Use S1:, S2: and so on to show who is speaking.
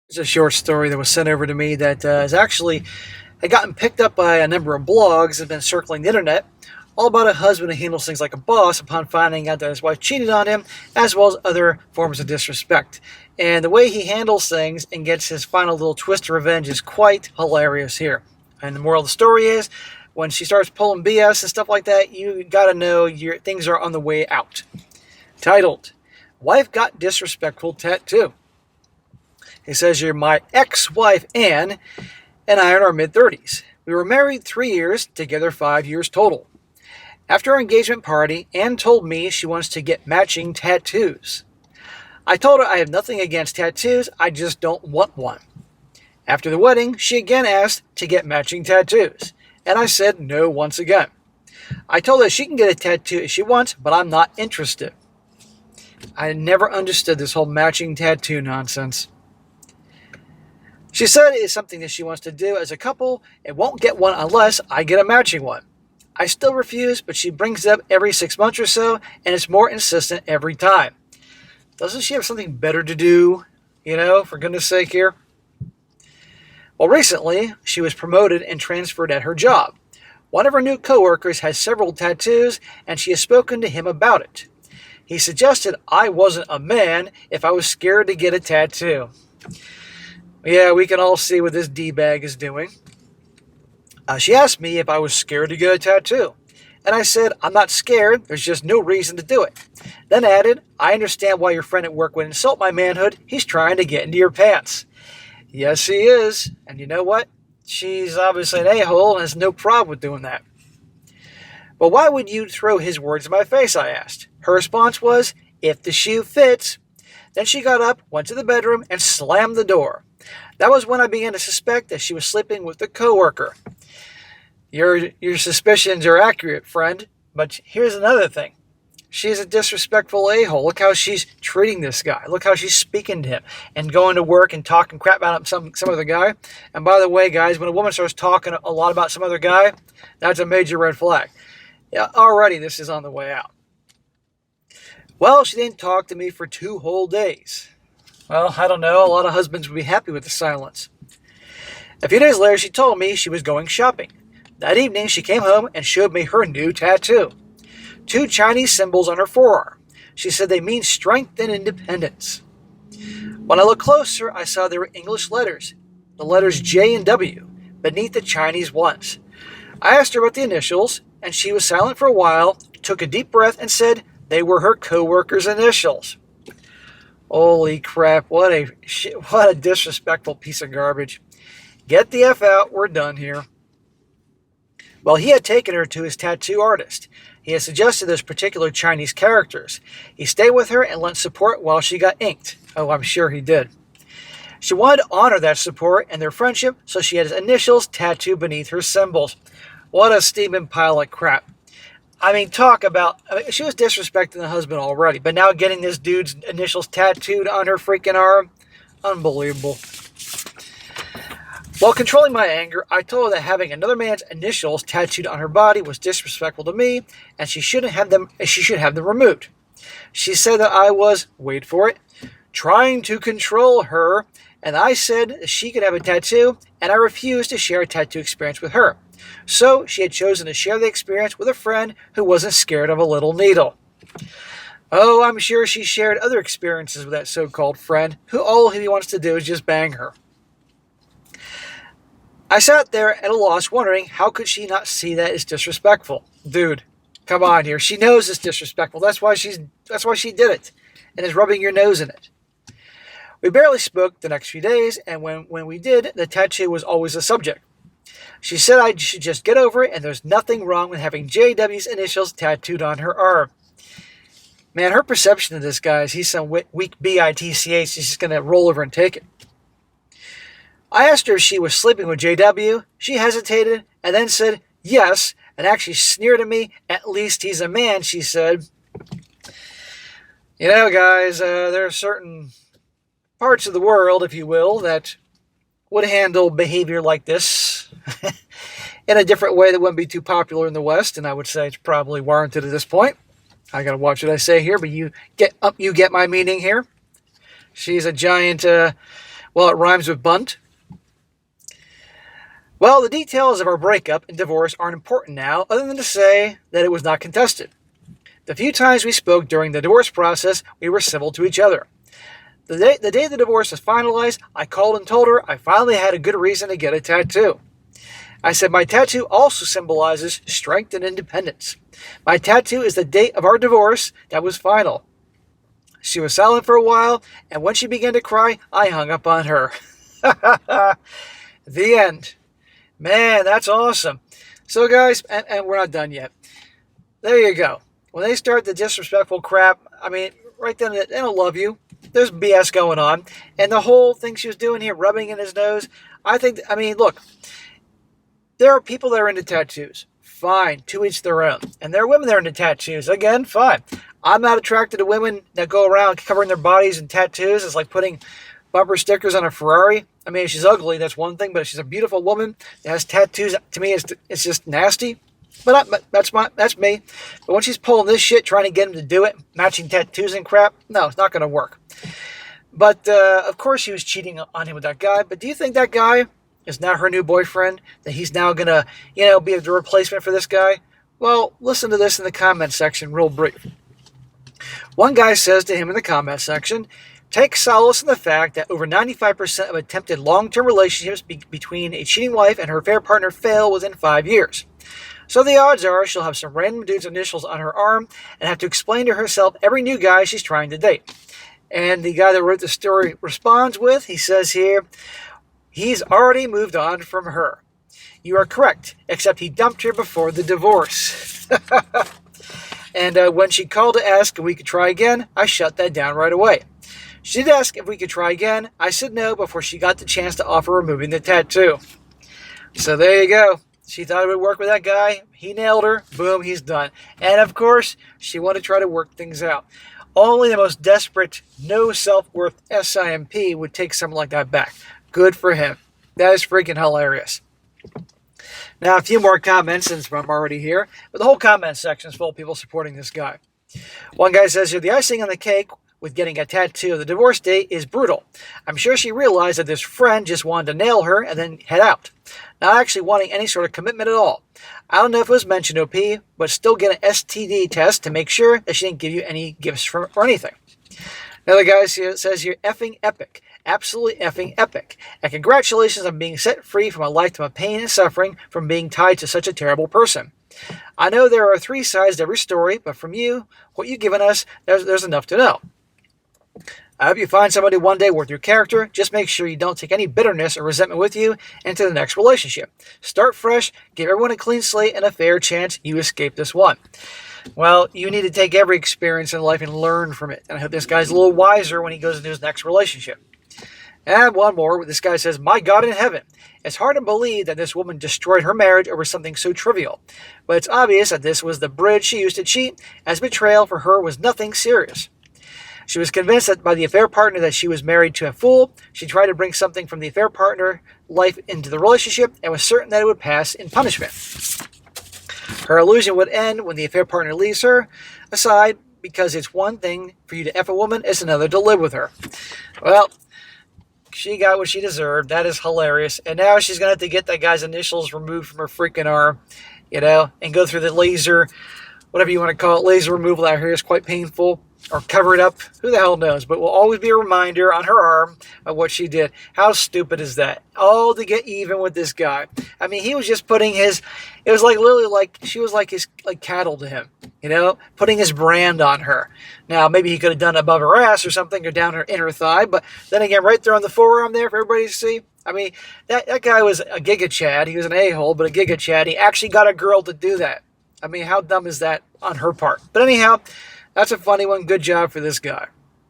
S1: It's a short story that was sent over to me that is actually had gotten picked up by a number of blogs that have been circling the internet, all about a husband who handles things like a boss upon finding out that his wife cheated on him, as well as other forms of disrespect. And the way he handles things and gets his final little twist of revenge is quite hilarious here. And the moral of the story is, when she starts pulling BS and stuff like that, you gotta know things are on the way out. Titled, Wife Got Disrespectful Tattoo. He says, you're my ex-wife, Anne, and I are in our mid-30s. We were married 3 years, together 5 years total. After our engagement party, Anne told me she wants to get matching tattoos. I told her I have nothing against tattoos, I just don't want one. After the wedding, she again asked to get matching tattoos, and I said no once again. I told her she can get a tattoo if she wants, but I'm not interested. I never understood this whole matching tattoo nonsense. She said it is something that she wants to do as a couple and won't get one unless I get a matching one. I still refuse, but she brings it up every 6 months or so, and it's more insistent every time. Doesn't she have something better to do? For goodness sake here. Well, recently, she was promoted and transferred at her job. One of her new coworkers has several tattoos, and she has spoken to him about it. He suggested I wasn't a man if I was scared to get a tattoo. Yeah, we can all see what this D-bag is doing. She asked me if I was scared to get a tattoo. And I said, I'm not scared, there's just no reason to do it. Then added, I understand why your friend at work would insult my manhood, he's trying to get into your pants. Yes, he is. And you know what? She's obviously an a-hole and has no problem with doing that. But why would you throw his words in my face, I asked. Her response was, if the shoe fits. Then she got up, went to the bedroom, and slammed the door. That was when I began to suspect that she was sleeping with the coworker. Your suspicions are accurate, friend, but here's another thing. She's a disrespectful a-hole. Look how she's treating this guy. Look how she's speaking to him and going to work and talking crap about some other guy. And by the way, guys, when a woman starts talking a lot about some other guy, that's a major red flag. Yeah, already this is on the way out. Well, she didn't talk to me for 2 whole days. Well, I don't know. A lot of husbands would be happy with the silence. A few days later, she told me she was going shopping. That evening, she came home and showed me her new tattoo. 2 Chinese symbols on her forearm. She said they mean strength and independence. When I looked closer, I saw there were English letters, the letters J and W, beneath the Chinese ones. I asked her about the initials, and she was silent for a while, took a deep breath, and said they were her co-worker's initials. Holy crap, what a disrespectful piece of garbage. Get the F out, we're done here. Well, he had taken her to his tattoo artist. He had suggested those particular Chinese characters. He stayed with her and lent support while she got inked. Oh, I'm sure he did. She wanted to honor that support and their friendship, so she had his initials tattooed beneath her symbols. What a steaming pile of crap. She was disrespecting the husband already, but now getting this dude's initials tattooed on her freaking arm? Unbelievable. While controlling my anger, I told her that having another man's initials tattooed on her body was disrespectful to me, and she should have them removed. She said that I was, wait for it, trying to control her, and I said she could have a tattoo, and I refused to share a tattoo experience with her. So she had chosen to share the experience with a friend who wasn't scared of a little needle. Oh, I'm sure she shared other experiences with that so-called friend, who all he wants to do is just bang her. I sat there at a loss wondering how could she not see that as disrespectful. Dude, come on here. She knows it's disrespectful. That's why she did it and is rubbing your nose in it. We barely spoke the next few days, and when we did, the tattoo was always a subject. She said I should just get over it and there's nothing wrong with having JW's initials tattooed on her arm. Man, her perception of this guy is he's some weak bitch. She's just going to roll over and take it. I asked her if she was sleeping with JW. She hesitated and then said yes, and actually sneered at me. At least he's a man, she said. You know, guys, there are certain parts of the world, if you will, that would handle behavior like this in a different way that wouldn't be too popular in the West, and I would say it's probably warranted at this point. I gotta watch what I say here, but you get my meaning here. She's a giant, Well, it rhymes with bunt. Well, the details of our breakup and divorce aren't important now, other than to say that it was not contested. The few times we spoke during the divorce process, we were civil to each other. The day the divorce was finalized, I called and told her I finally had a good reason to get a tattoo. I said my tattoo also symbolizes strength and independence. My tattoo is the date of our divorce that was final. She was silent for a while, and when she began to cry, I hung up on her. The end. Man, that's awesome. So guys, and we're not done yet. There you go. When they start the disrespectful crap, I mean, right then they don't love you. There's BS going on. And the whole thing she was doing here, rubbing in his nose, look, there are people that are into tattoos. Fine, to each their own. And there are women that are into tattoos. Again, fine. I'm not attracted to women that go around covering their bodies in tattoos. It's like putting bumper stickers on a Ferrari. I mean, if she's ugly, that's one thing, but if she's a beautiful woman that has tattoos, to me, it's just nasty. But that's me. But when she's pulling this shit, trying to get him to do it, matching tattoos and crap, no, it's not going to work. But, of course, she was cheating on him with that guy. But do you think that guy is now her new boyfriend? That he's now going to, be the replacement for this guy? Well, listen to this in the comment section real brief. One guy says to him in the comment section, take solace in the fact that over 95% of attempted long-term relationships between a cheating wife and her affair partner fail within 5 years. So the odds are she'll have some random dude's initials on her arm and have to explain to herself every new guy she's trying to date. And the guy that wrote the story responds with, he says here, he's already moved on from her. You are correct, except he dumped her before the divorce. And when she called to ask if we could try again, I shut that down right away. She did ask if we could try again. I said no before she got the chance to offer removing the tattoo. So there you go. She thought it would work with that guy. He nailed her. Boom, he's done. And of course, she wanted to try to work things out. Only the most desperate, no self-worth SIMP would take something like that back. Good for him. That is freaking hilarious. Now, a few more comments since I'm already here. But the whole comment section is full of people supporting this guy. One guy says here, the icing on the cake with getting a tattoo of the divorce date is brutal. I'm sure she realized that this friend just wanted to nail her and then head out, not actually wanting any sort of commitment at all. I don't know if it was mentioned, OP, but still get an STD test to make sure that she didn't give you any gifts or anything. Another guy says here, effing epic. Absolutely effing epic. And congratulations on being set free from a lifetime of pain and suffering from being tied to such a terrible person. I know there are 3 sides to every story, but from you, what you've given us, there's enough to know. I hope you find somebody one day worth your character. Just make sure you don't take any bitterness or resentment with you into the next relationship. Start fresh, give everyone a clean slate and a fair chance you escape this one. Well, you need to take every experience in life and learn from it. And I hope this guy's a little wiser when he goes into his next relationship. And one more, this guy says, my God in heaven. It's hard to believe that this woman destroyed her marriage over something so trivial. But it's obvious that this was the bridge she used to cheat, as betrayal for her was nothing serious. She was convinced that by the affair partner that she was married to a fool. She tried to bring something from the affair partner life into the relationship and was certain that it would pass in punishment. Her illusion would end when the affair partner leaves her aside, because it's one thing for you to F a woman, it's another to live with her. Well, she got what she deserved. That is hilarious. And now she's going to have to get that guy's initials removed from her freaking arm, and go through the laser, whatever you want to call it, laser removal out here is quite painful. Or cover it up. Who the hell knows? But will always be a reminder on her arm of what she did. How stupid is that? All to get even with this guy. I mean, he was just putting it was like literally like, she was like his cattle to him. Putting his brand on her. Now, maybe he could have done it above her ass or something, or down her inner thigh. But then again, right there on the forearm there for everybody to see. I mean, that guy was a Giga Chad. He was an a-hole, but a Giga Chad. He actually got a girl to do that. I mean, how dumb is that on her part? But anyhow, that's a funny one. Good job for this guy.